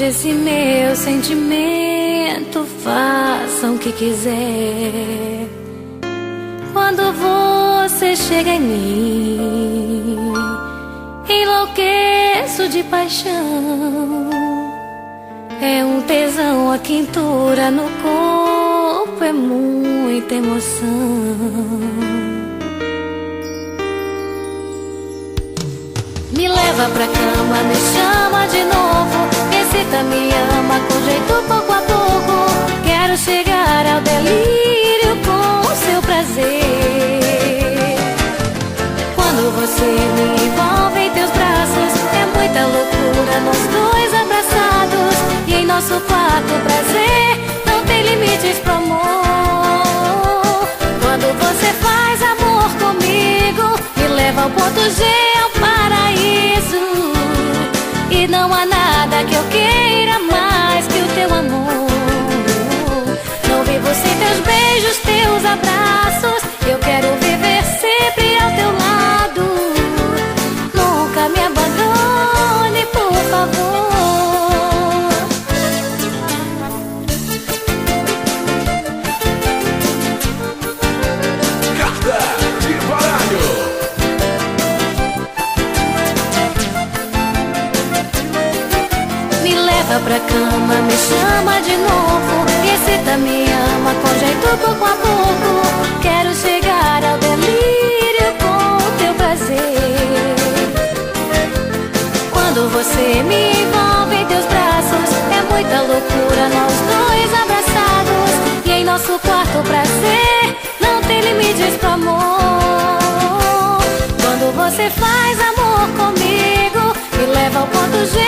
esse meu sentimento, façam o que quiser. Quando você chega em mim, enlouqueço de paixão. É um tesão, a quentura no corpo, é muita emoção. Me leva pra cama, me chama de novo, excita, me ama com jeito pouco a pouco. Quero chegar ao delírio com o seu prazer. Quando você me envolve em teus braços, é muita loucura, nós dois abraçados. E em nosso quarto o prazer não tem limites pro amor. Quando você faz amor comigo, me leva ao ponto G, ao paraíso. E não há nada que eu queira mais que o teu amor. Não vivo sem teus beijos, teus abraços. Eu quero viver sempre ao teu lado. Nunca me abandone, por favor. Carta de baralho. Me leva pra cama, me chama de novo, excita, me ama com jeito pouco a pouco. Quero chegar ao delírio com o teu prazer. Quando você me envolve em teus braços, é muita loucura, nós dois abraçados. E em nosso quarto o prazer não tem limites pro amor. Quando você faz amor comigo, me leva ao ponto G,